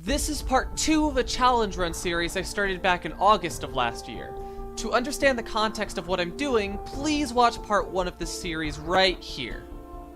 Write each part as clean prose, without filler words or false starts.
This is part 2 of a challenge run series I started back in August of last year. To understand the context of what I'm doing, please watch part 1 of this series right here.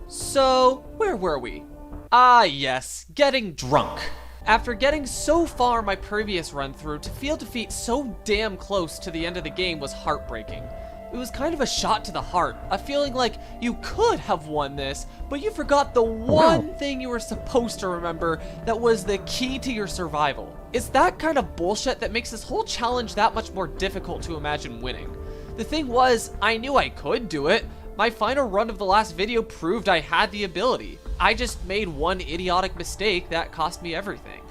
So, where were we? Ah yes, getting drunk. After getting so far my previous run through, to feel defeat so damn close to the end of the game was heartbreaking. It was kind of a shot to the heart, a feeling like you could have won this, but you forgot the one thing you were supposed to remember that was the key to your survival. It's that kind of bullshit that makes this whole challenge that much more difficult to imagine winning. The thing was, I knew I could do it. My final run of the last video proved I had the ability. I just made one idiotic mistake that cost me everything.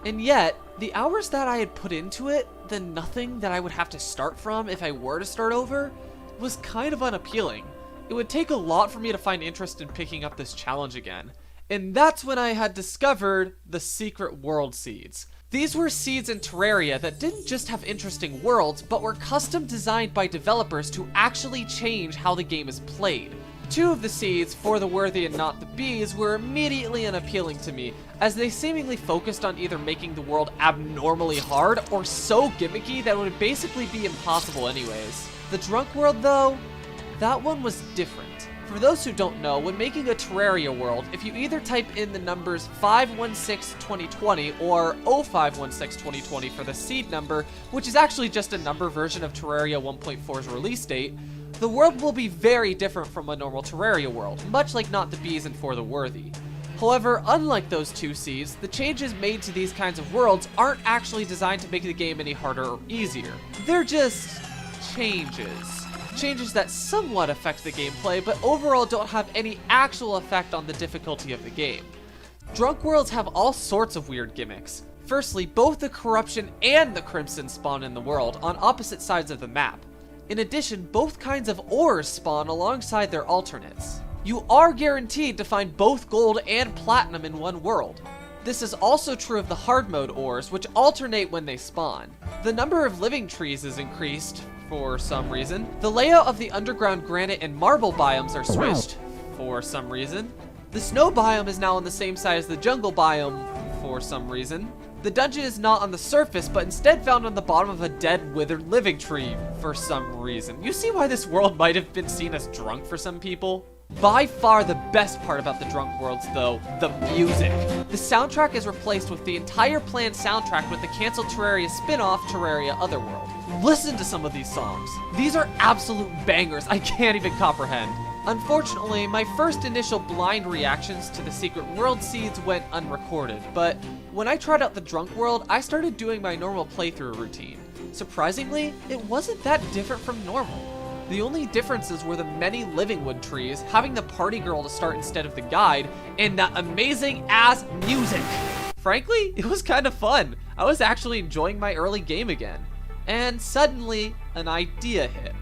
And yet, the hours that I had put into it, the nothing that I would have to start from if I were to start over, was kind of unappealing. It would take a lot for me to find interest in picking up this challenge again. And that's when I had discovered the secret world seeds. These were seeds in Terraria that didn't just have interesting worlds, but were custom designed by developers to actually change how the game is played. 2 of the seeds, For the Worthy and Not the Bees, were immediately unappealing to me, as they seemingly focused on either making the world abnormally hard or so gimmicky that it would basically be impossible anyways. The Drunk World though, that one was different. For those who don't know, when making a Terraria world, if you either type in the numbers 516-2020 or 0516-2020 for the seed number, which is actually just a number version of Terraria 1.4's release date, the world will be very different from a normal Terraria world, much like Not the Bees and For the Worthy. However, unlike those 2 seeds, the changes made to these kinds of worlds aren't actually designed to make the game any harder or easier. They're just changes. Changes that somewhat affect the gameplay, but overall don't have any actual effect on the difficulty of the game. Drunk worlds have all sorts of weird gimmicks. Firstly, both the Corruption and the Crimson spawn in the world, on opposite sides of the map. In addition, both kinds of ores spawn alongside their alternates. You are guaranteed to find both gold and platinum in one world. This is also true of the hard mode ores, which alternate when they spawn. The number of living trees is increased, for some reason. The layout of the underground granite and marble biomes are switched, for some reason. The snow biome is now on the same side as the jungle biome, for some reason. The dungeon is not on the surface, but instead found on the bottom of a dead, withered living tree, for some reason. You see why this world might have been seen as drunk for some people? By far the best part about the Drunk Worlds, though, the music. The soundtrack is replaced with the entire planned soundtrack with the cancelled Terraria spin-off, Terraria Otherworld. Listen to some of these songs. These are absolute bangers I can't even comprehend. Unfortunately, my first initial blind reactions to the Secret World seeds went unrecorded, but when I tried out the Drunk World, I started doing my normal playthrough routine. Surprisingly, it wasn't that different from normal. The only differences were the many living wood trees, having the party girl to start instead of the guide, and that amazing ass music. Frankly, it was kind of fun. I was actually enjoying my early game again. And suddenly, an idea hit.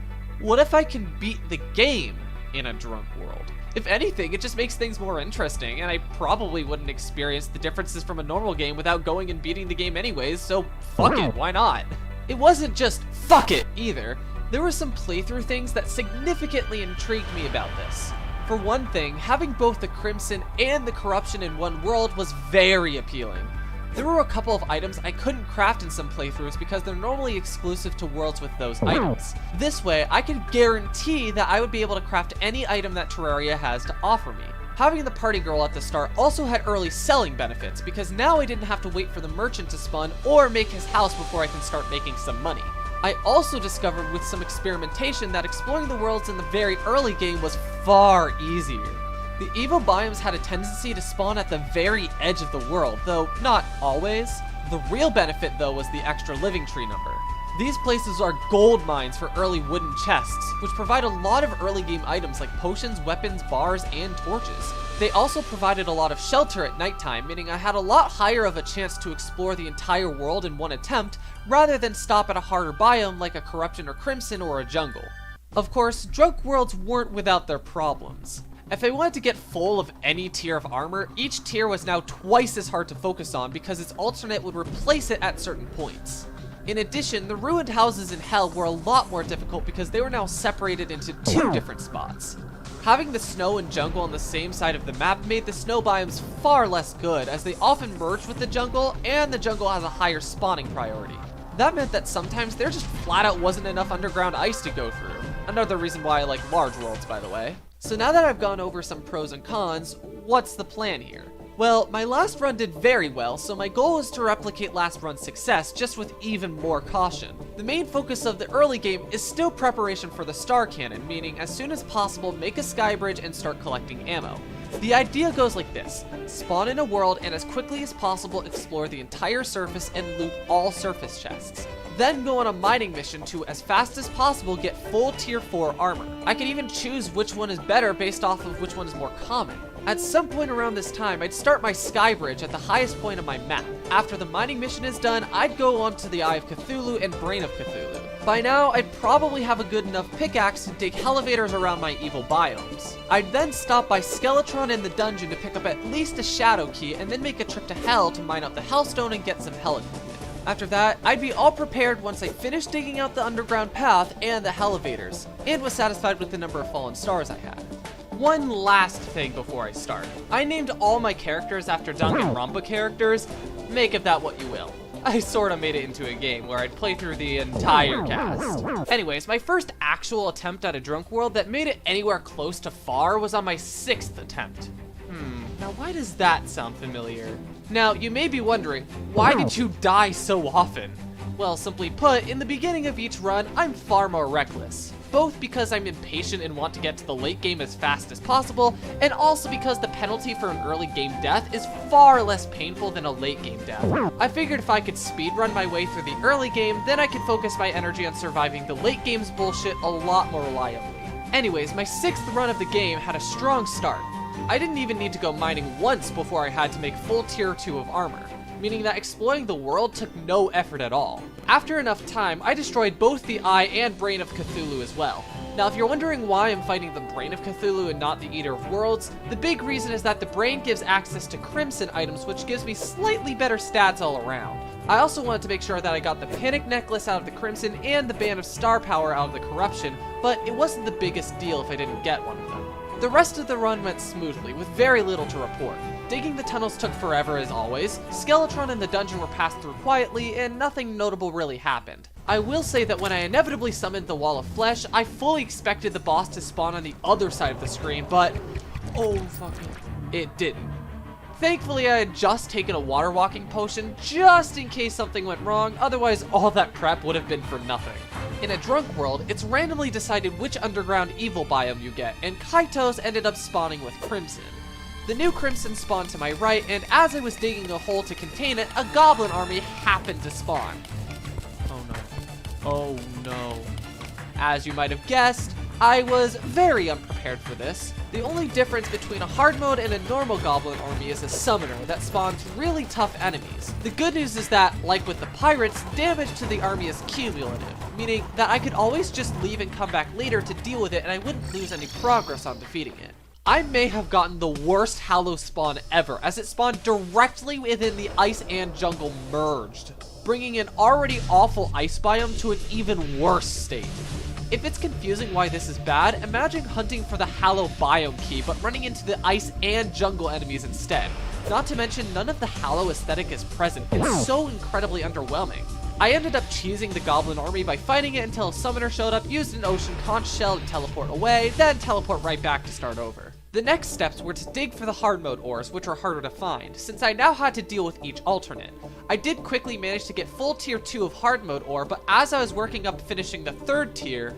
What if I can beat the game in a drunk world? If anything, it just makes things more interesting, and I probably wouldn't experience the differences from a normal game without going and beating the game anyways, so fuck it, why not? It wasn't just fuck it either. There were some playthrough things that significantly intrigued me about this. For one thing, having both the Crimson and the Corruption in one world was very appealing. There were a couple of items I couldn't craft in some playthroughs because they're normally exclusive to worlds with those items. This way, I could guarantee that I would be able to craft any item that Terraria has to offer me. Having the party girl at the start also had early selling benefits, because now I didn't have to wait for the merchant to spawn or make his house before I can start making some money. I also discovered with some experimentation that exploring the worlds in the very early game was far easier. The evil biomes had a tendency to spawn at the very edge of the world, though not always. The real benefit though was the extra living tree number. These places are gold mines for early wooden chests, which provide a lot of early game items like potions, weapons, bars, and torches. They also provided a lot of shelter at nighttime, meaning I had a lot higher of a chance to explore the entire world in one attempt, rather than stop at a harder biome like a Corruption or Crimson or a jungle. Of course, drunk worlds weren't without their problems. If I wanted to get full of any tier of armor, each tier was now twice as hard to focus on because its alternate would replace it at certain points. In addition, the ruined houses in Hell were a lot more difficult because they were now separated into 2 different spots. Having the snow and jungle on the same side of the map made the snow biomes far less good, as they often merged with the jungle, and the jungle has a higher spawning priority. That meant that sometimes there just flat out wasn't enough underground ice to go through. Another reason why I like large worlds, by the way. So now that I've gone over some pros and cons, what's the plan here? Well, my last run did very well, so my goal is to replicate last run's success, just with even more caution. The main focus of the early game is still preparation for the star cannon, meaning as soon as possible make a sky bridge and start collecting ammo. The idea goes like this: spawn in a world and as quickly as possible explore the entire surface and loot all surface chests. Then go on a mining mission to, as fast as possible, get full tier 4 armor. I can even choose which one is better based off of which one is more common. At some point around this time, I'd start my sky bridge at the highest point of my map. After the mining mission is done, I'd go on to the Eye of Cthulhu and Brain of Cthulhu. By now, I'd probably have a good enough pickaxe to dig elevators around my evil biomes. I'd then stop by Skeletron in the dungeon to pick up at least a shadow key, and then make a trip to Hell to mine up the Hellstone and get some Hell equipment. After that, I'd be all prepared once I finished digging out the underground path and the elevators, and was satisfied with the number of fallen stars I had. One last thing before I start. I named all my characters after Danganronpa characters. Make of that what you will. I sorta made it into a game where I'd play through the entire cast. Anyways, my first actual attempt at a drunk world that made it anywhere close to far was on my 6th attempt. Now why does that sound familiar? Now, you may be wondering, why did you die so often? Well, simply put, in the beginning of each run, I'm far more reckless. Both because I'm impatient and want to get to the late game as fast as possible, and also because the penalty for an early game death is far less painful than a late game death. I figured if I could speedrun my way through the early game, then I could focus my energy on surviving the late game's bullshit a lot more reliably. Anyways, my 6th run of the game had a strong start. I didn't even need to go mining once before I had to make full tier 2 of armor, meaning that exploring the world took no effort at all. After enough time, I destroyed both the Eye and Brain of Cthulhu as well. Now, if you're wondering why I'm fighting the Brain of Cthulhu and not the Eater of Worlds, the big reason is that the Brain gives access to Crimson items, which gives me slightly better stats all around. I also wanted to make sure that I got the Panic Necklace out of the Crimson and the Band of Star Power out of the Corruption, but it wasn't the biggest deal if I didn't get one of them. The rest of the run went smoothly, with very little to report. Digging the tunnels took forever as always, Skeletron and the dungeon were passed through quietly, and nothing notable really happened. I will say that when I inevitably summoned the Wall of Flesh, I fully expected the boss to spawn on the other side of the screen, but oh fuck it didn't. Thankfully, I had just taken a water walking potion, just in case something went wrong, otherwise all that prep would have been for nothing. In a drunk world, it's randomly decided which underground evil biome you get, and Kaito's ended up spawning with Crimson. The new Crimson spawned to my right, and as I was digging a hole to contain it, a goblin army happened to spawn. Oh no. Oh no. As you might have guessed, I was very unprepared for this. The only difference between a hard mode and a normal goblin army is a summoner that spawns really tough enemies. The good news is that, like with the pirates, damage to the army is cumulative, meaning that I could always just leave and come back later to deal with it and I wouldn't lose any progress on defeating it. I may have gotten the worst Hallow spawn ever, as it spawned directly within the ice and jungle merged, bringing an already awful ice biome to an even worse state. If it's confusing why this is bad, imagine hunting for the Hallow biome key, but running into the ice and jungle enemies instead. Not to mention, none of the Hallow aesthetic is present. It's so incredibly underwhelming. I ended up cheesing the goblin army by fighting it until a summoner showed up, used an ocean conch shell to teleport away, then teleport right back to start over. The next steps were to dig for the hard mode ores, which were harder to find, since I now had to deal with each alternate. I did quickly manage to get full tier 2 of hard mode ore, but as I was working up finishing the 3rd tier...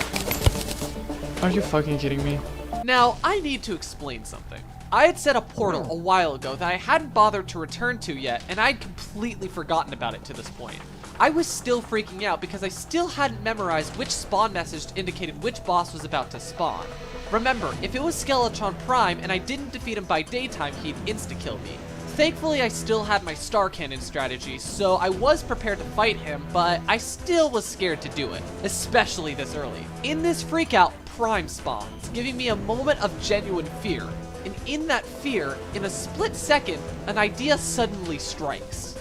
Are you fucking kidding me? Now, I need to explain something. I had set a portal a while ago that I hadn't bothered to return to yet, and I'd completely forgotten about it to this point. I was still freaking out because I still hadn't memorized which spawn message indicated which boss was about to spawn. Remember, if it was Skeletron Prime and I didn't defeat him by daytime, he'd insta-kill me. Thankfully, I still had my Star Cannon strategy, so I was prepared to fight him, but I still was scared to do it, especially this early. In this freakout, Prime spawns, giving me a moment of genuine fear. And in that fear, in a split second, an idea suddenly strikes.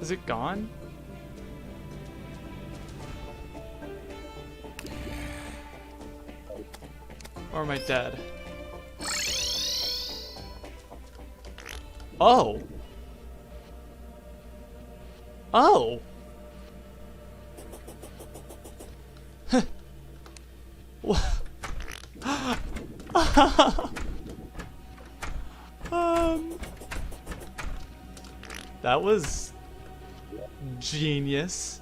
Is it gone? Or am I dead? Oh. Oh. That was genius.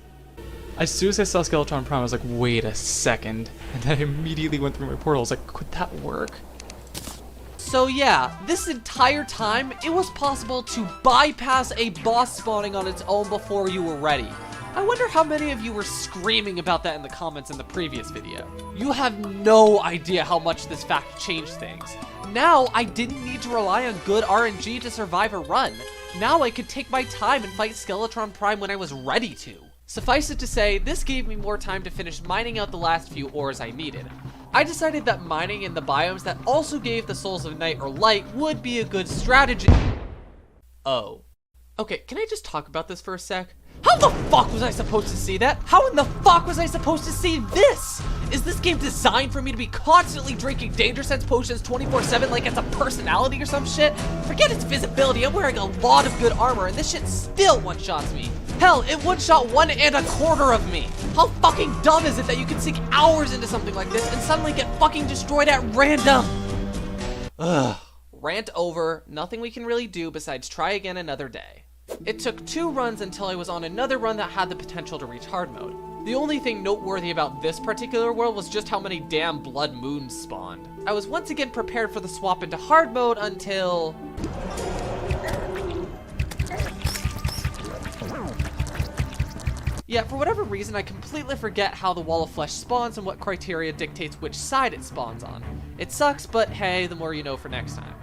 As soon as I saw Skeletron Prime, I was like, wait a second. And then I immediately went through my portal. I was like, could that work? So yeah, this entire time, it was possible to bypass a boss spawning on its own before you were ready. I wonder how many of you were screaming about that in the comments in the previous video. You have no idea how much this fact changed things. Now, I didn't need to rely on good RNG to survive a run. Now I could take my time and fight Skeletron Prime when I was ready to. Suffice it to say, this gave me more time to finish mining out the last few ores I needed. I decided that mining in the biomes that also gave the souls of night or light would be a good strategy. Oh. Okay, can I just talk about this for a sec? How the fuck was I supposed to see that? How in the fuck was I supposed to see this? Is this game designed for me to be constantly drinking Danger Sense potions 24/7 like it's a personality or some shit? Forget its visibility, I'm wearing a lot of good armor and this shit still one-shots me. Hell, it one-shot 1 1/4 of me. How fucking dumb is it that you can sink hours into something like this and suddenly get fucking destroyed at random? Ugh. Rant over, nothing we can really do besides try again another day. It took 2 runs until I was on another run that had the potential to reach hard mode. The only thing noteworthy about this particular world was just how many damn blood moons spawned. I was once again prepared for the swap into hard mode until... Yeah, for whatever reason, I completely forget how the Wall of Flesh spawns and what criteria dictates which side it spawns on. It sucks, but hey, the more you know for next time.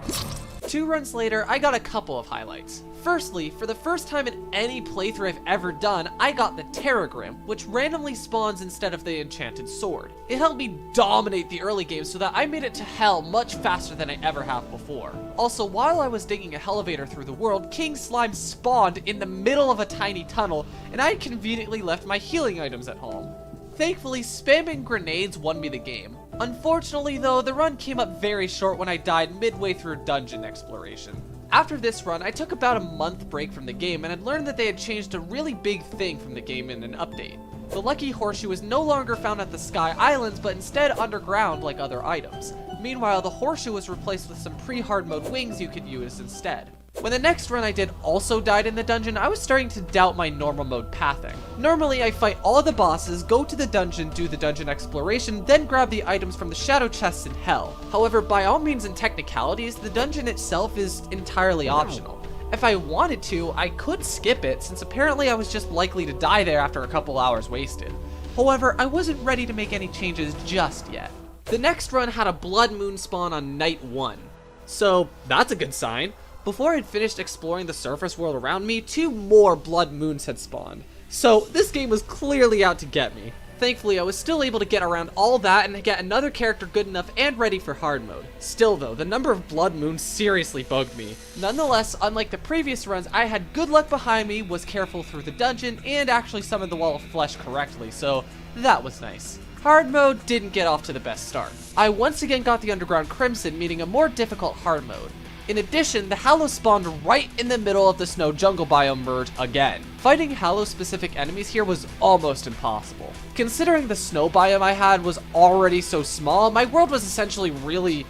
2 runs later, I got a couple of highlights. Firstly, for the first time in any playthrough I've ever done, I got the Terragram, which randomly spawns instead of the enchanted sword. It helped me dominate the early game so that I made it to hell much faster than I ever have before. Also, while I was digging a elevator through the world, King Slime spawned in the middle of a tiny tunnel, and I conveniently left my healing items at home. Thankfully, spamming grenades won me the game. Unfortunately though, the run came up very short when I died midway through dungeon exploration. After this run, I took about a month break from the game and had learned that they had changed a really big thing from the game in an update. The Lucky Horseshoe is no longer found at the Sky Islands, but instead underground like other items. Meanwhile, the Horseshoe was replaced with some pre-hard mode wings you could use instead. When the next run I did also died in the dungeon, I was starting to doubt my normal mode pathing. Normally, I fight all the bosses, go to the dungeon, do the dungeon exploration, then grab the items from the shadow chests in hell. However, by all means and technicalities, the dungeon itself is entirely optional. If I wanted to, I could skip it, since apparently I was just likely to die there after a couple hours wasted. However, I wasn't ready to make any changes just yet. The next run had a blood moon spawn on night 1. So, that's a good sign. Before I'd finished exploring the surface world around me, 2 more blood moons had spawned. So, this game was clearly out to get me. Thankfully, I was still able to get around all that and get another character good enough and ready for hard mode. Still though, the number of blood moons seriously bugged me. Nonetheless, unlike the previous runs, I had good luck behind me, was careful through the dungeon, and actually summoned the Wall of Flesh correctly, so that was nice. Hard mode didn't get off to the best start. I once again got the Underground Crimson, meaning a more difficult hard mode. In addition, the Hallow spawned right in the middle of the snow jungle biome merge again. Fighting Hallow-specific enemies here was almost impossible. Considering the snow biome I had was already so small, my world was essentially really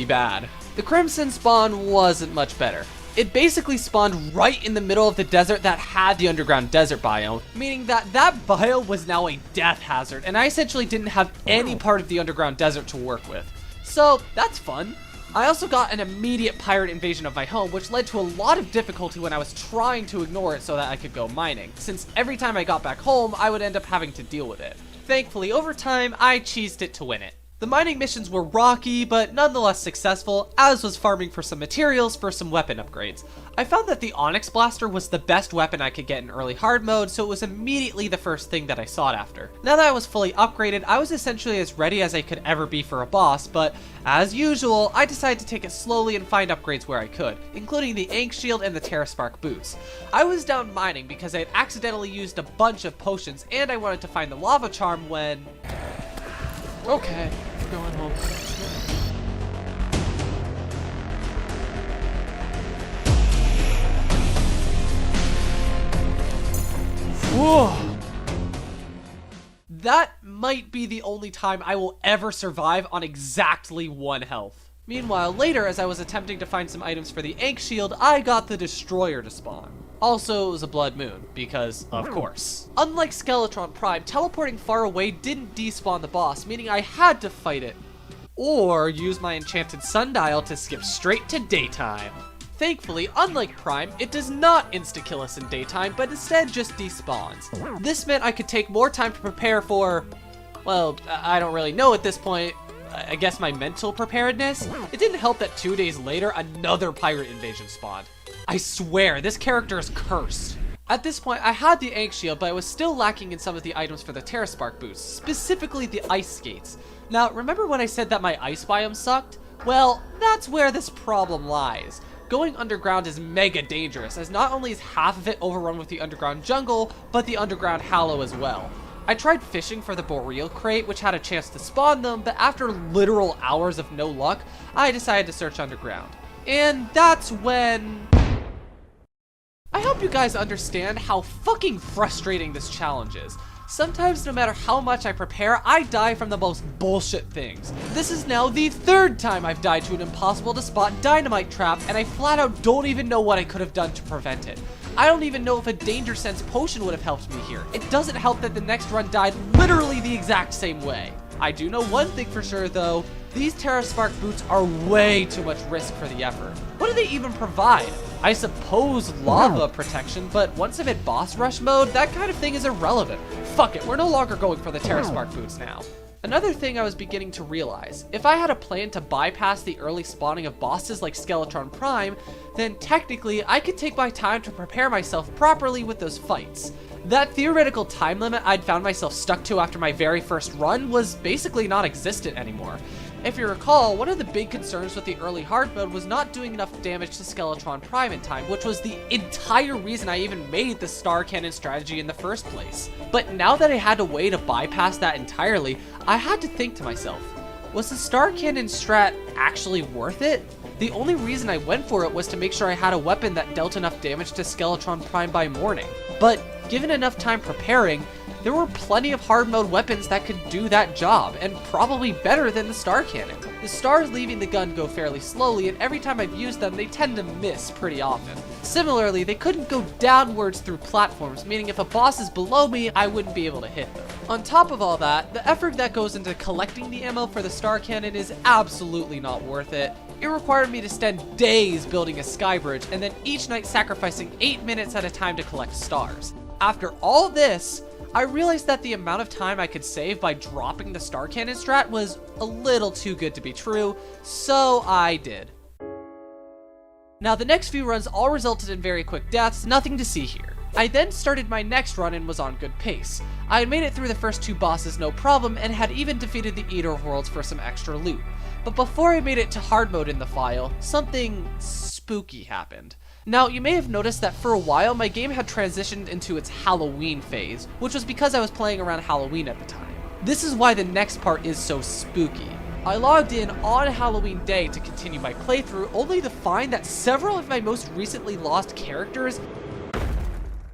bad. The Crimson spawn wasn't much better. It basically spawned right in the middle of the desert that had the underground desert biome, meaning that biome was now a death hazard, and I essentially didn't have any part of the underground desert to work with. So, that's fun. I also got an immediate pirate invasion of my home, which led to a lot of difficulty when I was trying to ignore it so that I could go mining, since every time I got back home, I would end up having to deal with it. Thankfully, over time, I cheesed it to win it. The mining missions were rocky, but nonetheless successful, as was farming for some materials for some weapon upgrades. I found that the Onyx Blaster was the best weapon I could get in early hard mode, so it was immediately the first thing that I sought after. Now that I was fully upgraded, I was essentially as ready as I could ever be for a boss, but as usual, I decided to take it slowly and find upgrades where I could, including the Ink Shield and the Terraspark boots. I was down mining because I had accidentally used a bunch of potions, and I wanted to find the Lava Charm when... Okay, we're going home. Whoa! That might be the only time I will ever survive on exactly 1 health. Meanwhile, later, as I was attempting to find some items for the Ink Shield, I got the Destroyer to spawn. Also, it was a blood moon, because of course. Unlike Skeletron Prime, teleporting far away didn't despawn the boss, meaning I had to fight it, or use my enchanted sundial to skip straight to daytime. Thankfully, unlike Prime, it does not insta-kill us in daytime, but instead just despawns. This meant I could take more time to prepare for, well, I don't really know at this point, I guess my mental preparedness. It didn't help that 2 days later, another pirate invasion spawned. I swear, this character is cursed. At this point, I had the Ink Shield, but I was still lacking in some of the items for the Terraspark boots, specifically the ice skates. Now, remember when I said that my ice biome sucked? Well, that's where this problem lies. Going underground is mega dangerous, as not only is half of it overrun with the underground jungle, but the underground hallow as well. I tried fishing for the Boreal crate, which had a chance to spawn them, but after literal hours of no luck, I decided to search underground. And that's when... I hope you guys understand how fucking frustrating this challenge is. Sometimes, no matter how much I prepare, I die from the most bullshit things. This is now the 3rd time I've died to an impossible to spot dynamite trap, and I flat out don't even know what I could have done to prevent it. I don't even know if a Danger Sense potion would have helped me here. It doesn't help that the next run died literally the exact same way. I do know one thing for sure though, these Terraspark boots are way too much risk for the effort. What do they even provide? I suppose lava protection, but once I'm in boss rush mode, that kind of thing is irrelevant. Fuck it, we're no longer going for the Terraspark boots now. Another thing I was beginning to realize, if I had a plan to bypass the early spawning of bosses like Skeletron Prime, then technically I could take my time to prepare myself properly with those fights. That theoretical time limit I'd found myself stuck to after my very first run was basically non-existent anymore. If you recall, one of the big concerns with the early hard mode was not doing enough damage to Skeletron Prime in time, which was the entire reason I even made the Star Cannon strategy in the first place. But now that I had a way to bypass that entirely, I had to think to myself, was the Star Cannon strat actually worth it? The only reason I went for it was to make sure I had a weapon that dealt enough damage to Skeletron Prime by morning. But given enough time preparing, there were plenty of hard mode weapons that could do that job, and probably better than the Star Cannon. The stars leaving the gun go fairly slowly, and every time I've used them, they tend to miss pretty often. Similarly, they couldn't go downwards through platforms, meaning if a boss is below me, I wouldn't be able to hit them. On top of all that, the effort that goes into collecting the ammo for the Star Cannon is absolutely not worth it. It required me to spend days building a sky bridge, and then each night sacrificing 8 minutes at a time to collect stars. After all this, I realized that the amount of time I could save by dropping the Star Cannon strat was a little too good to be true, so I did. Now the next few runs all resulted in very quick deaths, nothing to see here. I then started my next run and was on good pace. I had made it through the first 2 bosses no problem and had even defeated the Eater of Worlds for some extra loot. But before I made it to hard mode in the file, something spooky happened. Now, you may have noticed that for a while, my game had transitioned into its Halloween phase, which was because I was playing around Halloween at the time. This is why the next part is so spooky. I logged in on Halloween Day to continue my playthrough, only to find that several of my most recently lost characters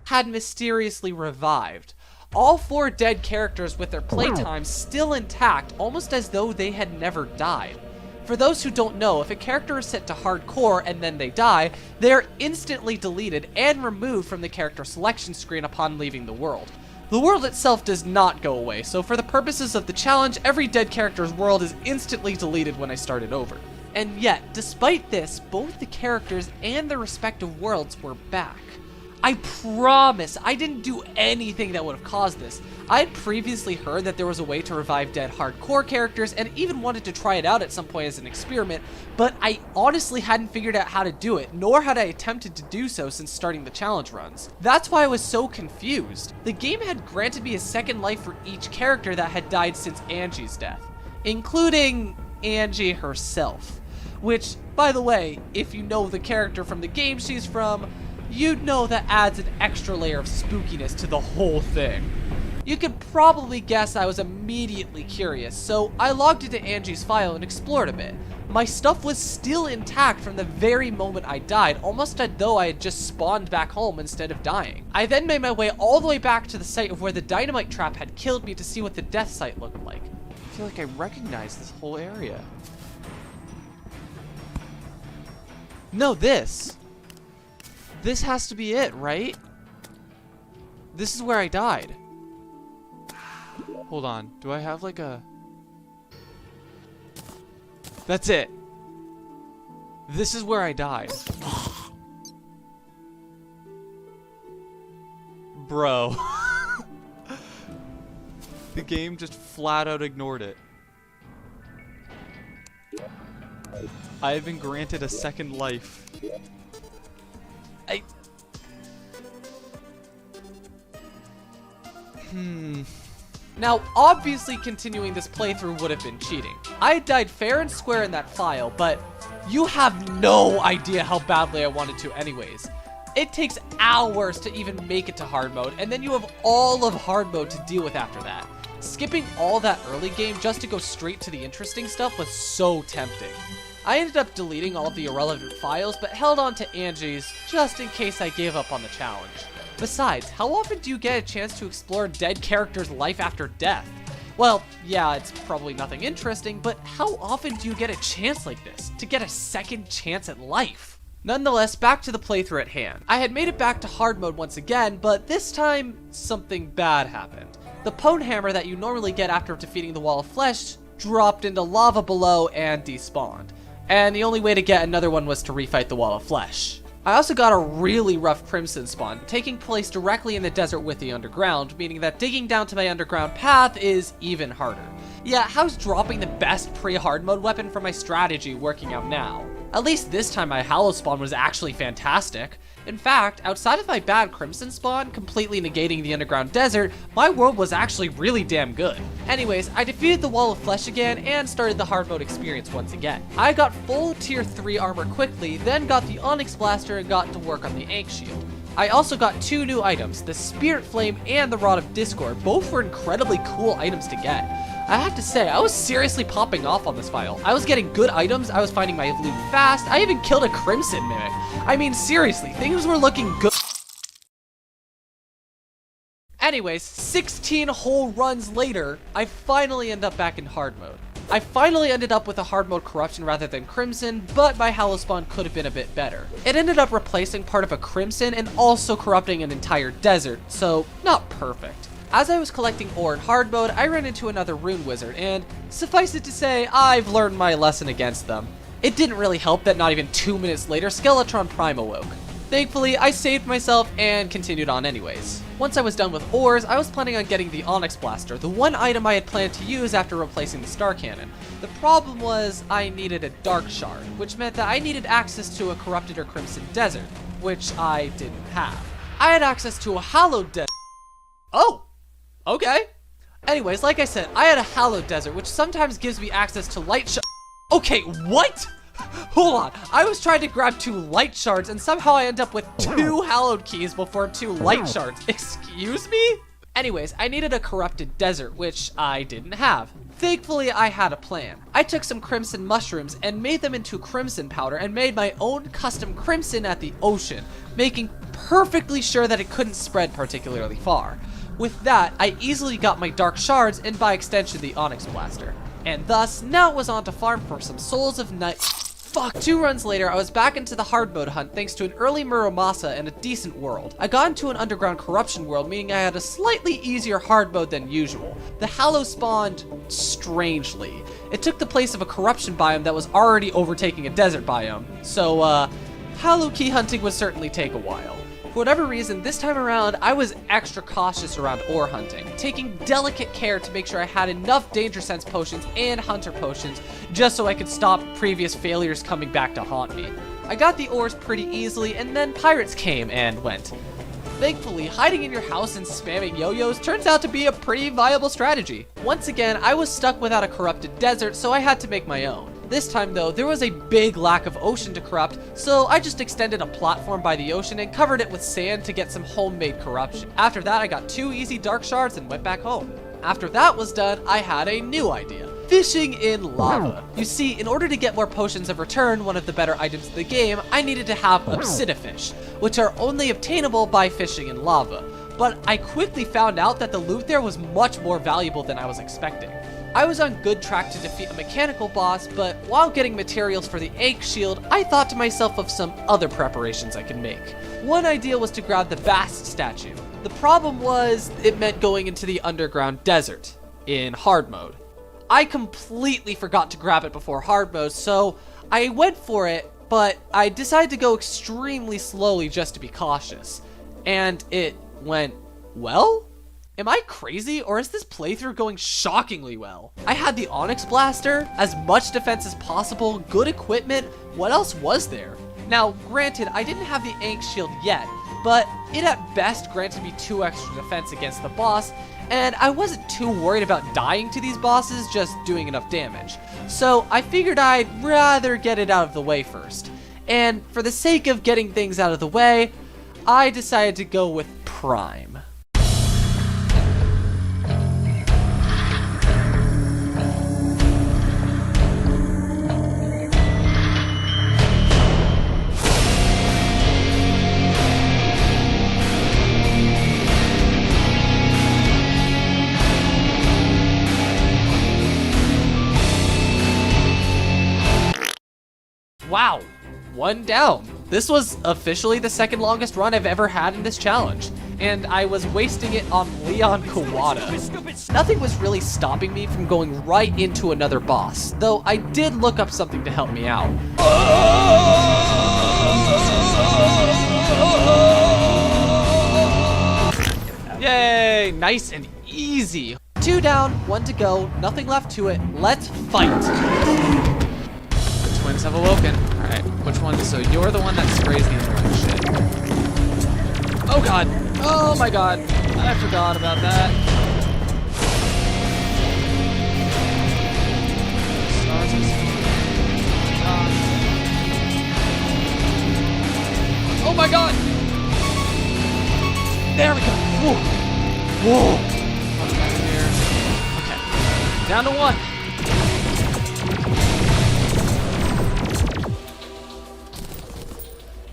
had mysteriously revived. All 4 dead characters with their playtimes still intact, almost as though they had never died. For those who don't know, if a character is set to hardcore and then they die, they are instantly deleted and removed from the character selection screen upon leaving the world. The world itself does not go away, so for the purposes of the challenge, every dead character's world is instantly deleted when I start it over. And yet, despite this, both the characters and their respective worlds were back. I promise I didn't do anything that would have caused this. I had previously heard that there was a way to revive dead hardcore characters and even wanted to try it out at some point as an experiment, but I honestly hadn't figured out how to do it, nor had I attempted to do so since starting the challenge runs. That's why I was so confused. The game had granted me a second life for each character that had died since Angie's death, including Angie herself. Which, by the way, if you know the character from the game she's from, you'd know that adds an extra layer of spookiness to the whole thing. You could probably guess I was immediately curious, so I logged into Angie's file and explored a bit. My stuff was still intact from the very moment I died, almost as though I had just spawned back home instead of dying. I then made my way all the way back to the site of where the dynamite trap had killed me to see what the death site looked like. I feel like I recognize this whole area. No, this. This has to be it, right? This is where I died. Hold on. Do I have like a... That's it. This is where I died. Bro. The game just flat out ignored it. I have been granted a second life. Now, obviously continuing this playthrough would have been cheating. I had died fair and square in that file, but you have no idea how badly I wanted to anyways. It takes hours to even make it to hard mode, and then you have all of hard mode to deal with after that. Skipping all that early game just to go straight to the interesting stuff was so tempting. I ended up deleting all of the irrelevant files, but held on to Angie's just in case I gave up on the challenge. Besides, how often do you get a chance to explore a dead character's life after death? Well, yeah, it's probably nothing interesting, but how often do you get a chance like this, to get a second chance at life? Nonetheless, back to the playthrough at hand. I had made it back to hard mode once again, but this time, something bad happened. The Pwn Hammer that you normally get after defeating the Wall of Flesh dropped into lava below and despawned. And the only way to get another one was to refight the Wall of Flesh. I also got a really rough Crimson spawn, taking place directly in the desert with the underground, meaning that digging down to my underground path is even harder. Yeah, how's dropping the best pre-hard mode weapon for my strategy working out now? At least this time my Hallow spawn was actually fantastic. In fact, outside of my bad Crimson spawn, completely negating the underground desert, my world was actually really damn good. Anyways, I defeated the Wall of Flesh again and started the hard mode experience once again. I got full tier 3 armor quickly, then got the Onyx Blaster and got to work on the Ankh Shield. I also got 2 new items, the Spirit Flame and the Rod of Discord. Both were incredibly cool items to get. I have to say, I was seriously popping off on this file. I was getting good items, I was finding my loot fast, I even killed a Crimson Mimic. I mean, seriously, things were looking good. Anyways, 16 whole runs later, I finally end up back in hard mode. I finally ended up with a hard mode corruption rather than Crimson, but my Hallow spawn could have been a bit better. It ended up replacing part of a Crimson and also corrupting an entire desert, so not perfect. As I was collecting ore in hard mode, I ran into another rune wizard, and suffice it to say, I've learned my lesson against them. It didn't really help that not even 2 minutes later, Skeletron Prime awoke. Thankfully, I saved myself and continued on anyways. Once I was done with ores, I was planning on getting the Onyx Blaster, the one item I had planned to use after replacing the Star Cannon. The problem was, I needed a Dark Shard, which meant that I needed access to a Corrupted or Crimson Desert, which I didn't have. I had access to a Hallowed Desert. Oh! Okay. Anyways, like I said, I had a Hallowed Desert, which sometimes gives me access to light shards. Okay, what? Hold on. I was trying to grab 2 light shards, and somehow I end up with 2 Hallowed keys before 2 light shards. Excuse me? Anyways, I needed a Corrupted Desert, which I didn't have. Thankfully, I had a plan. I took some Crimson mushrooms and made them into Crimson powder and made my own custom Crimson at the ocean, making perfectly sure that it couldn't spread particularly far. With that, I easily got my Dark Shards and by extension the Onyx Blaster. And thus, now it was on to farm for some Souls of Night. Fuck, 2 runs later, I was back into the hard mode hunt thanks to an early Muramasa and a decent world. I got into an underground corruption world, meaning I had a slightly easier hard mode than usual. The Hallow spawned strangely. It took the place of a corruption biome that was already overtaking a desert biome. So, Hallow key hunting would certainly take a while. For whatever reason, this time around, I was extra cautious around ore hunting, taking delicate care to make sure I had enough danger sense potions and hunter potions just so I could stop previous failures coming back to haunt me. I got the ores pretty easily, and then pirates came and went. Thankfully, hiding in your house and spamming yo-yos turns out to be a pretty viable strategy. Once again, I was stuck without a corrupted desert, so I had to make my own. This time though, there was a big lack of ocean to corrupt, so I just extended a platform by the ocean and covered it with sand to get some homemade corruption. After that, I got 2 easy dark shards and went back home. After that was done, I had a new idea. Fishing in lava. You see, in order to get more potions of return, one of the better items in the game, I needed to have obsidifish, which are only obtainable by fishing in lava. But I quickly found out that the loot there was much more valuable than I was expecting. I was on good track to defeat a mechanical boss, but while getting materials for the egg shield, I thought to myself of some other preparations I could make. One idea was to grab the Bast statue. The problem was, it meant going into the underground desert, in hard mode. I completely forgot to grab it before hard mode, so I went for it, but I decided to go extremely slowly just to be cautious. And it went well? Am I crazy, or is this playthrough going shockingly well? I had the Onyx Blaster, as much defense as possible, good equipment. What else was there? Now, granted, I didn't have the Ankh Shield yet, but it at best granted me 2 extra defense against the boss, and I wasn't too worried about dying to these bosses, just doing enough damage. So I figured I'd rather get it out of the way first. And for the sake of getting things out of the way, I decided to go with Prime. Wow, 1 down. This was officially the 2nd longest run I've ever had in this challenge, and I was wasting it on Leon Kawada. Nothing was really stopping me from going right into another boss, though I did look up something to help me out. Yay, nice and easy. 2 down, 1 to go, nothing left to it. Let's fight. Twins have awoken. Alright, which one? So you're the one that sprays the orange shit. Oh god! Oh my god! I forgot about that. Oh my god! There we go! Whoa! Whoa! Okay, down to 1.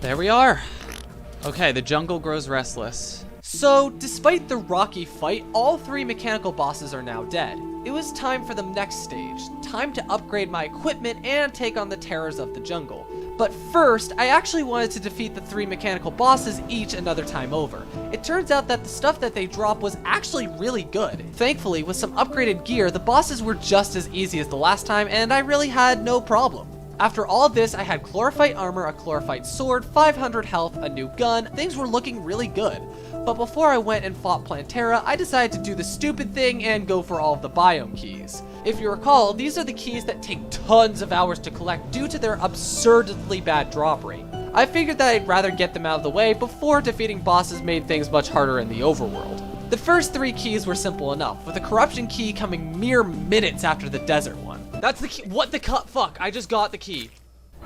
There we are. Okay, the jungle grows restless. So, despite the rocky fight, all 3 mechanical bosses are now dead. It was time for the next stage. Time to upgrade my equipment and take on the terrors of the jungle. But first, I actually wanted to defeat the 3 mechanical bosses each another time over. It turns out that the stuff that they drop was actually really good. Thankfully, with some upgraded gear, the bosses were just as easy as the last time, and I really had no problem. After all of this, I had chlorophyte armor, a chlorophyte sword, 500 health, a new gun. Things were looking really good. But before I went and fought Plantera, I decided to do the stupid thing and go for all of the biome keys. If you recall, these are the keys that take tons of hours to collect due to their absurdly bad drop rate. I figured that I'd rather get them out of the way before defeating bosses made things much harder in the overworld. The first 3 keys were simple enough, with the corruption key coming mere minutes after the desert one. That's the key. What the fuck? I just got the key.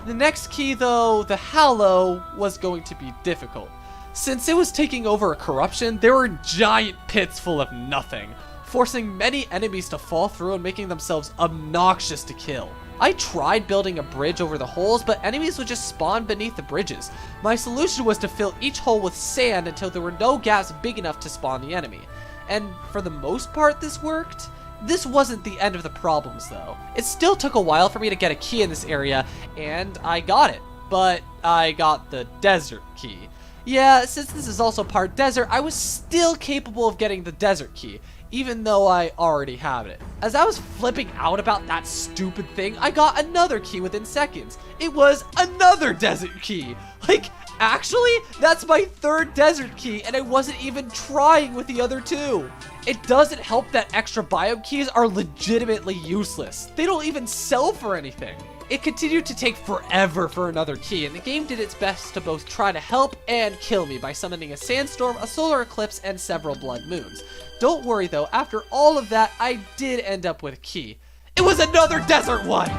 The next key, though, the Hallow, was going to be difficult. Since it was taking over a corruption, there were giant pits full of nothing, forcing many enemies to fall through and making themselves obnoxious to kill. I tried building a bridge over the holes, but enemies would just spawn beneath the bridges. My solution was to fill each hole with sand until there were no gaps big enough to spawn the enemy. And for the most part, this worked. This wasn't the end of the problems, though. It still took a while for me to get a key in this area, and I got it. But I got the desert key. Yeah, since this is also part desert, I was still capable of getting the desert key, even though I already have it. As I was flipping out about that stupid thing, I got another key within seconds. It was another desert key. Like, Actually, that's my 3rd desert key, and I wasn't even trying with the other 2. It doesn't help that extra biome keys are legitimately useless. They don't even sell for anything. It continued to take forever for another key, and the game did its best to both try to help and kill me by summoning a sandstorm, a solar eclipse, and several blood moons. Don't worry though, after all of that, I did end up with a key. It was another desert one!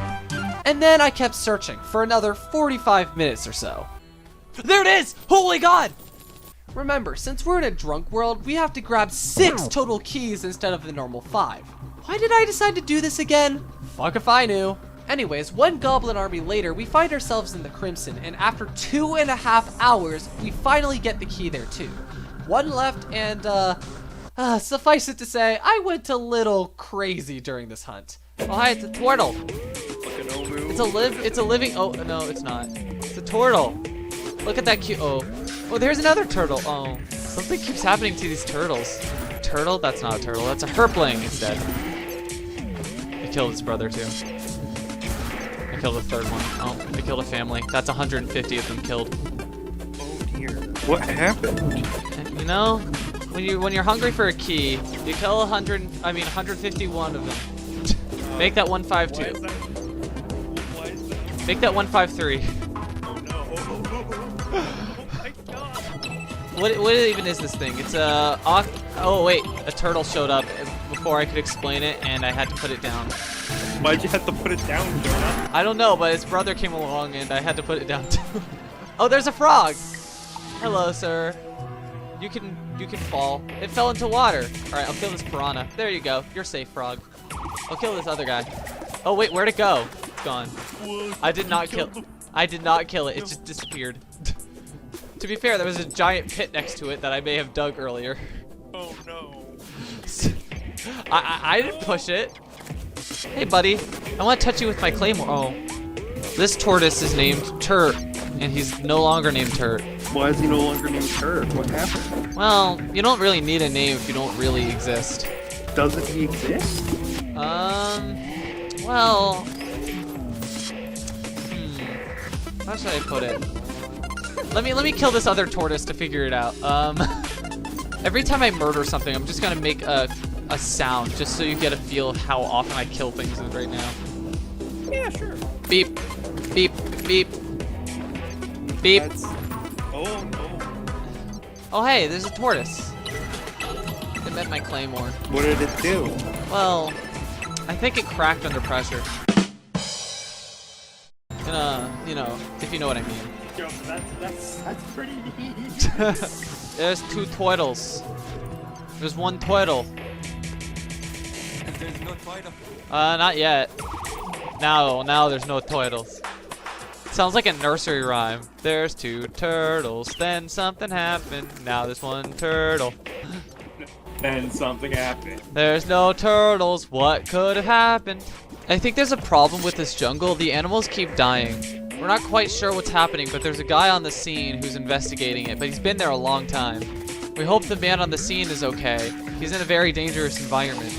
And then I kept searching for another 45 minutes or so. There it is! Holy God! Remember, since we're in a drunk world, we have to grab 6 total keys instead of the normal 5. Why did I decide to do this again? Fuck if I knew. Anyways, one goblin army later, we find ourselves in the Crimson, and after 2.5 hours, we finally get the key there too. One left, and suffice it to say, I went a little crazy during this hunt. Oh hi, it's a turtle. It's a living, oh no, it's not. It's a turtle. Look at that cute, oh, there's another turtle. Oh, something keeps happening to these turtles. Turtle? That's not a turtle, that's a herpling instead. I killed his brother too. I killed the 3rd one. Oh, I killed a family. That's 150 of them killed. Oh dear. What happened? You know, when you're hungry for a key, you kill 151 of them. Make that 152. Make that 153. Oh no. Oh my God. What even is this thing? It's a oh wait, a turtle showed up before I could explain it, and I had to put it down. Why'd you have to put it down, Jonah? I don't know, but his brother came along, and I had to put it down too. Oh, there's a frog. Hello, sir. You can fall. It fell into water. All right, I'll kill this piranha. There you go. You're safe, frog. I'll kill this other guy. Oh wait, where'd it go? It's gone. I did not kill it. It just disappeared. To be fair, there was a giant pit next to it that I may have dug earlier. Oh no. I didn't push it. Hey buddy, I want to touch you with my claymore. Oh. This tortoise is named Turt, and he's no longer named Turt. Why is he no longer named Turt? What happened? Well, you don't really need a name if you don't really exist. Doesn't he exist? Well, how should I put it? Let me kill this other tortoise to figure it out. Every time I murder something, I'm just gonna make a sound just so you get a feel of how often I kill things right now. Yeah, sure. Beep, beep, beep, beep. Oh. Oh hey, there's a tortoise. It met my claymore. What did it do? Well, I think it cracked under pressure. You know, if you know what I mean. Yo, that's pretty neat. There's 2 turtles. There's 1 turtle. There's no turtle. Not yet. Now there's no turtles. Sounds like a nursery rhyme. There's 2 turtles, then something happened. Now there's 1 turtle. Then something happened. There's no turtles, what could have happened? I think there's a problem with this jungle. The animals keep dying. We're not quite sure what's happening, but there's a guy on the scene who's investigating it, but he's been there a long time. We hope the man on the scene is okay. He's in a very dangerous environment.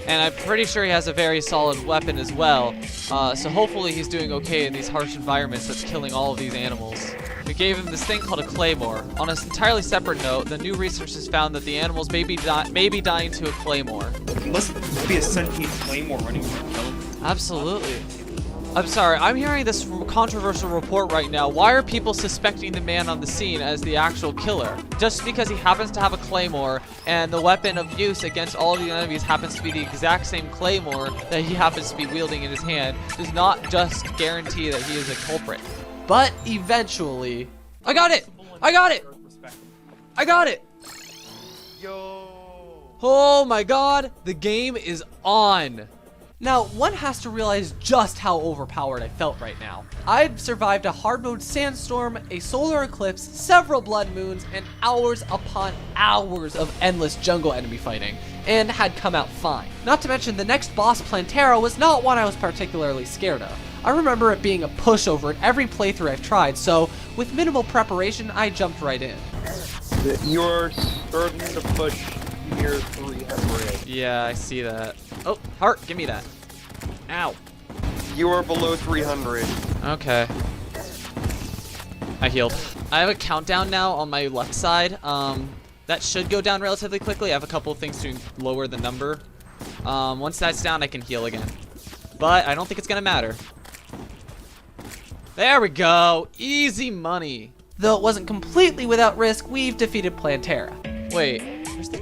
And I'm pretty sure he has a very solid weapon as well, so hopefully he's doing okay in these harsh environments that's killing all of these animals. We gave him this thing called a claymore. On an entirely separate note, the new research has found that the animals may be dying to a claymore. Must be a sentient claymore running around killing. Absolutely. I'm sorry, I'm hearing this controversial report right now. Why are people suspecting the man on the scene as the actual killer? Just because he happens to have a claymore and the weapon of use against all of the enemies happens to be the exact same claymore that he happens to be wielding in his hand does not just guarantee that he is a culprit. But eventually, I got it! I got it! I got it! Yo. Oh my god, the game is on! Now, one has to realize just how overpowered I felt right now. I'd survived a hard mode sandstorm, a solar eclipse, several blood moons, and hours upon hours of endless jungle enemy fighting, and had come out fine. Not to mention the next boss, Plantera, was not one I was particularly scared of. I remember it being a pushover in every playthrough I've tried, so with minimal preparation, I jumped right in. You're starting to push near 300. Yeah, I see that. Oh, heart, give me that. Ow. You are below 300. Okay. I healed. I have a countdown now on my left side. That should go down relatively quickly. I have a couple of things to lower the number. Once that's down, I can heal again. But I don't think it's gonna matter. There we go. Easy money. Though it wasn't completely without risk, we've defeated Plantera. Wait, where's the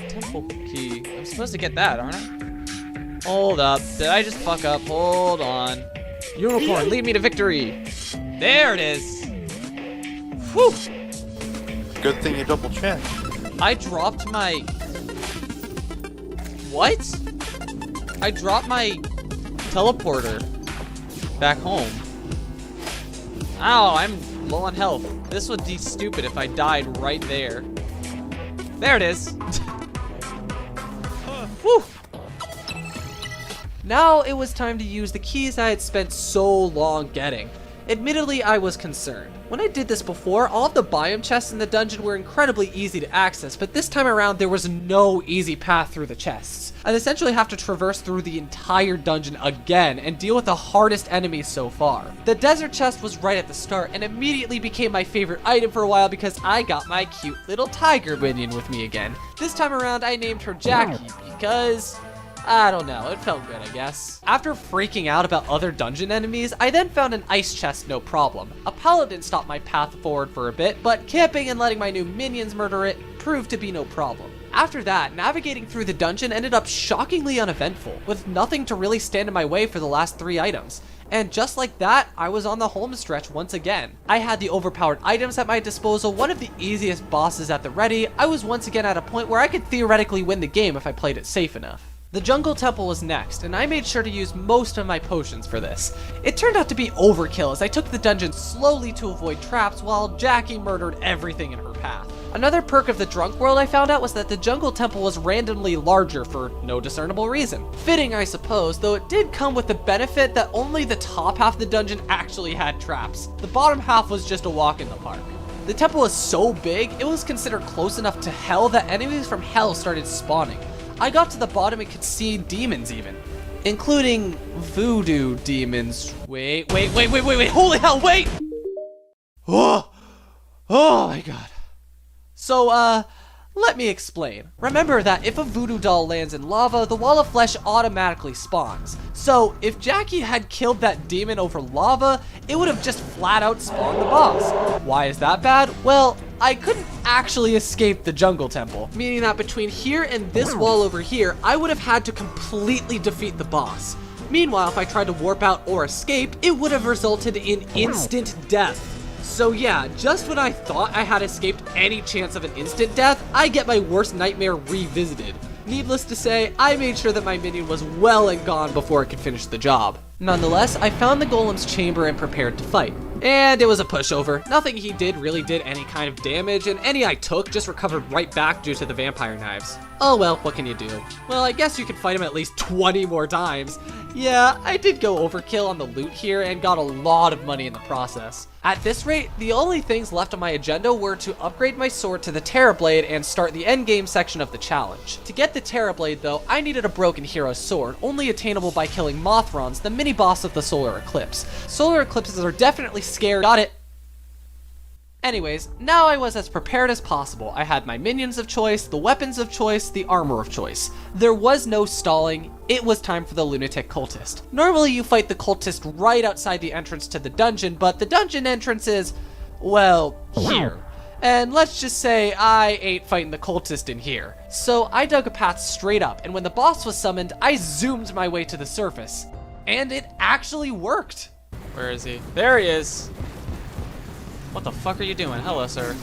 temple key? I'm supposed to get that, aren't I? Hold up. Did I just fuck up? Hold on. Unicorn, lead me to victory. There it is. Whew. Good thing you double checked. I dropped my... What? I dropped my teleporter back home. Ow, I'm low on health. This would be stupid if I died right there. There it is. Whew. Now it was time to use the keys I had spent so long getting. Admittedly, I was concerned. When I did this before, all of the biome chests in the dungeon were incredibly easy to access, but this time around there was no easy path through the chests. I'd essentially have to traverse through the entire dungeon again and deal with the hardest enemies so far. The desert chest was right at the start and immediately became my favorite item for a while because I got my cute little tiger minion with me again. This time around I named her Jackie because... I don't know, it felt good, I guess. After freaking out about other dungeon enemies, I then found an ice chest no problem. A paladin stopped my path forward for a bit, but camping and letting my new minions murder it proved to be no problem. After that, navigating through the dungeon ended up shockingly uneventful, with nothing to really stand in my way for the last 3 items. And just like that, I was on the home stretch once again. I had the overpowered items at my disposal, one of the easiest bosses at the ready. I was once again at a point where I could theoretically win the game if I played it safe enough. The jungle temple was next, and I made sure to use most of my potions for this. It turned out to be overkill as I took the dungeon slowly to avoid traps while Jackie murdered everything in her path. Another perk of the drunk world I found out was that the jungle temple was randomly larger for no discernible reason. Fitting, I suppose, though it did come with the benefit that only the top half of the dungeon actually had traps. The bottom half was just a walk in the park. The temple was so big, it was considered close enough to hell that enemies from hell started spawning. I got to the bottom and could see demons even, including voodoo demons. Wait, holy hell, wait! Oh my god. So, let me explain. Remember that if a voodoo doll lands in lava, the wall of flesh automatically spawns. So, if Jackie had killed that demon over lava, it would have just flat out spawned the boss. Why is that bad? Well, I couldn't actually escape the jungle temple, meaning that between here and this wall over here, I would have had to completely defeat the boss. Meanwhile, if I tried to warp out or escape, it would have resulted in instant death. So yeah, just when I thought I had escaped any chance of an instant death, I get my worst nightmare revisited. Needless to say, I made sure that my minion was well and gone before it could finish the job. Nonetheless, I found the golem's chamber and prepared to fight. And it was a pushover. Nothing he did really did any kind of damage, and any I took just recovered right back due to the vampire knives. Oh well, what can you do? Well, I guess you could fight him at least 20 more times. Yeah, I did go overkill on the loot here and got a lot of money in the process. At this rate, the only things left on my agenda were to upgrade my sword to the Terra Blade and start the endgame section of the challenge. To get the Terra Blade though, I needed a broken hero sword, only attainable by killing Mothrons, the mini-boss of the solar eclipse. Solar eclipses are definitely scary. Got it. Anyways, now I was as prepared as possible. I had my minions of choice, the weapons of choice, the armor of choice. There was no stalling. It was time for the lunatic cultist. Normally you fight the cultist right outside the entrance to the dungeon, but the dungeon entrance is, well, here. And let's just say I ain't fighting the cultist in here. So I dug a path straight up, and when the boss was summoned, I zoomed my way to the surface. And it actually worked. Where is he? There he is. What the fuck are you doing? Hello, sir.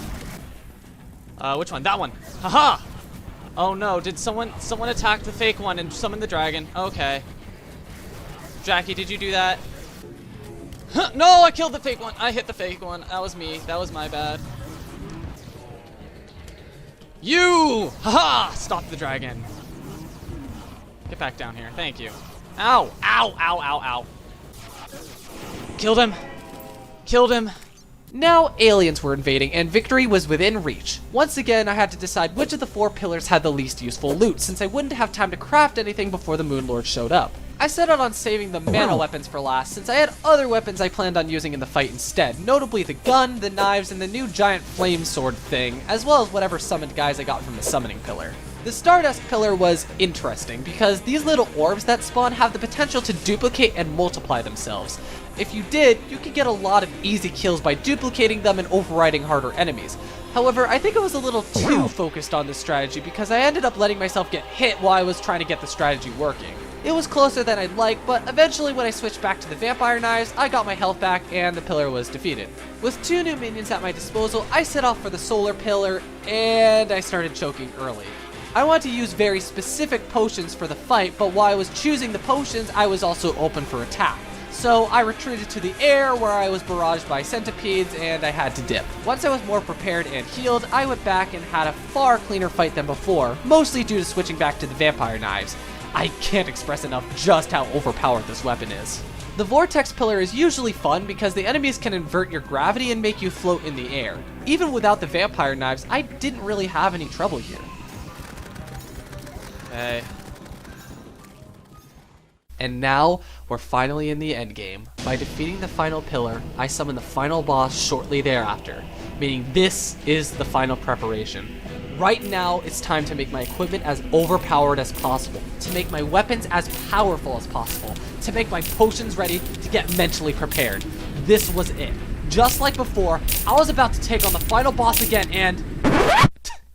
Which one? That one. Haha! Oh no, did someone attack the fake one and summon the dragon? Okay. Jackie, did you do that? Huh, no, I killed the fake one. I hit the fake one. That was me. That was my bad. You! Haha! Stop the dragon. Get back down here. Thank you. Ow! Ow! Ow! Ow! Ow! Killed him. Killed him. Now aliens were invading and victory was within reach. Once again, I had to decide which of the 4 pillars had the least useful loot, since I wouldn't have time to craft anything before the Moon Lord showed up. I set out on saving the mana weapons for last, since I had other weapons I planned on using in the fight instead, notably the gun, the knives, and the new giant flame sword thing, as well as whatever summoned guys I got from the summoning pillar. The Stardust pillar was interesting, because these little orbs that spawn have the potential to duplicate and multiply themselves. If you did, you could get a lot of easy kills by duplicating them and overriding harder enemies. However, I think I was a little too focused on this strategy because I ended up letting myself get hit while I was trying to get the strategy working. It was closer than I'd like, but eventually when I switched back to the vampire knives, I got my health back and the pillar was defeated. With 2 new minions at my disposal, I set off for the solar pillar and I started choking early. I wanted to use very specific potions for the fight, but while I was choosing the potions, I was also open for attack. So I retreated to the air where I was barraged by centipedes and I had to dip. Once I was more prepared and healed, I went back and had a far cleaner fight than before, mostly due to switching back to the vampire knives. I can't express enough just how overpowered this weapon is. The Vortex Pillar is usually fun because the enemies can invert your gravity and make you float in the air. Even without the vampire knives, I didn't really have any trouble here. Okay. And now, we're finally in the endgame. By defeating the final pillar, I summon the final boss shortly thereafter, meaning this is the final preparation. Right now, it's time to make my equipment as overpowered as possible, to make my weapons as powerful as possible, to make my potions ready, to get mentally prepared. This was it. Just like before, I was about to take on the final boss again and...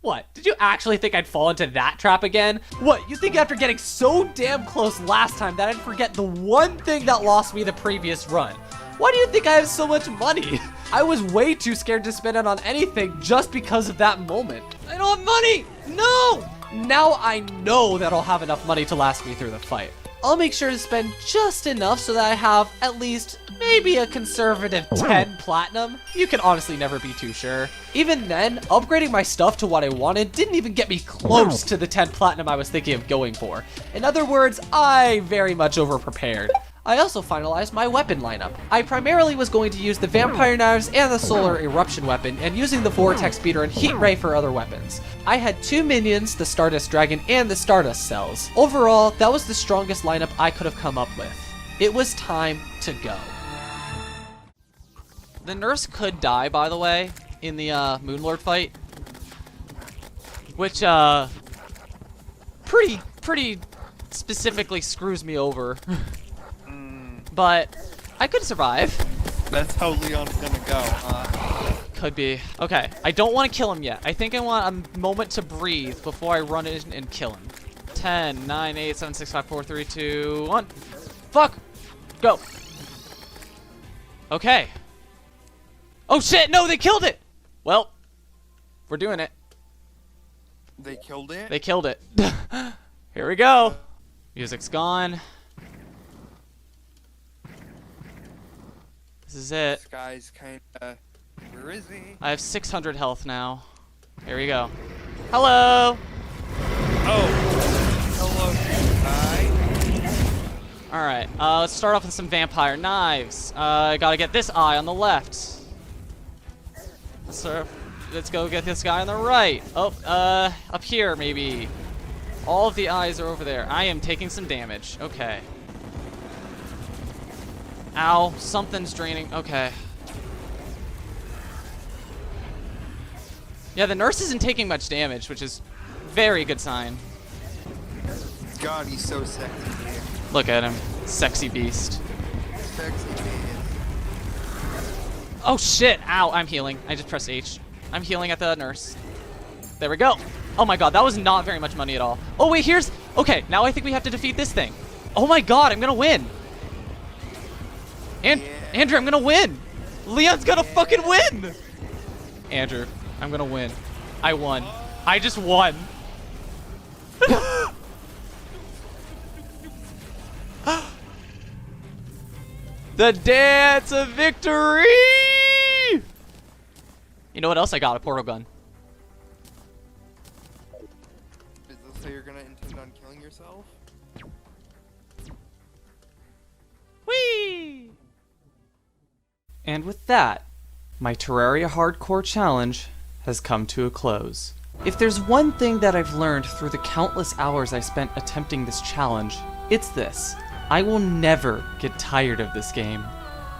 What? Did you actually think I'd fall into that trap again? What, you think after getting so damn close last time that I'd forget the one thing that lost me the previous run? Why do you think I have so much money? I was way too scared to spend it on anything just because of that moment. I don't have money! No! Now I know that I'll have enough money to last me through the fight. I'll make sure to spend just enough so that I have at least maybe a conservative 10 platinum. You can honestly never be too sure. Even then, upgrading my stuff to what I wanted didn't even get me close to the 10 platinum I was thinking of going for. In other words, I very much overprepared. I also finalized my weapon lineup. I primarily was going to use the vampire knives and the solar eruption weapon, and using the vortex beater and heat ray for other weapons. I had 2 minions, the Stardust Dragon and the Stardust Cells. Overall, that was the strongest lineup I could have come up with. It was time to go. The nurse could die, by the way, in the Moonlord fight, which pretty specifically screws me over. But I could survive. That's how Leon's gonna go, huh? Could be. Okay, I don't want to kill him yet. I think I want a moment to breathe before I run in and kill him. 10, 9, 8, 7, 6, 5, 4, 3, 2, 1. Fuck! Go! Okay. Oh shit, no, they killed it! Well, we're doing it. They killed it? They killed it. Here we go. Music's gone. This is it. This guy's kinda... Where is he? I have 600 health now. Here we go. Hello! Oh! Hello, guy. Alright, let's start off with some vampire knives. I gotta get this eye on the left. Let's go get this guy on the right. Oh, up here, maybe. All of the eyes are over there. I am taking some damage. Okay. Ow, something's draining. Okay. Yeah, the nurse isn't taking much damage, which is very good sign. God, he's so sexy, man. Look at him. Sexy beast. Sexy, man. Oh shit! Ow, I'm healing. I just pressed H. I'm healing at the nurse. There we go. Oh my god, that was not very much money at all. Oh wait, here's... Okay, now I think we have to defeat this thing. Oh my god, I'm gonna win! And Andrew, I'm gonna win! Leon's gonna fucking win! Andrew, I'm gonna win. I won. I just won. The dance of victory! You know what else I got? A portal gun. Does this say you're gonna intend on killing yourself? Whee! And with that, my Terraria Hardcore Challenge has come to a close. If there's one thing that I've learned through the countless hours I spent attempting this challenge, it's this. I will never get tired of this game.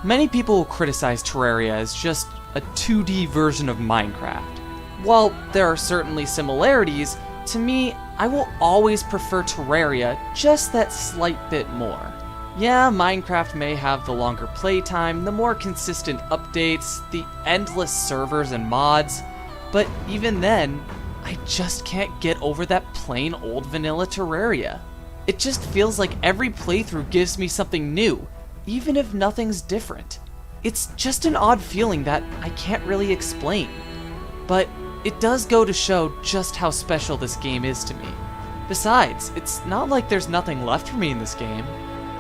Many people will criticize Terraria as just a 2D version of Minecraft. While there are certainly similarities, to me, I will always prefer Terraria just that slight bit more. Yeah, Minecraft may have the longer playtime, the more consistent updates, the endless servers and mods, but even then, I just can't get over that plain old vanilla Terraria. It just feels like every playthrough gives me something new, even if nothing's different. It's just an odd feeling that I can't really explain. But it does go to show just how special this game is to me. Besides, it's not like there's nothing left for me in this game.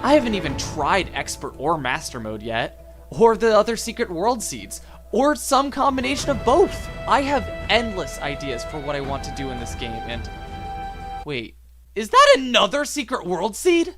I haven't even tried Expert or Master Mode yet, or the other secret world seeds, or some combination of both. I have endless ideas for what I want to do in this game, and... Wait, is that another secret world seed?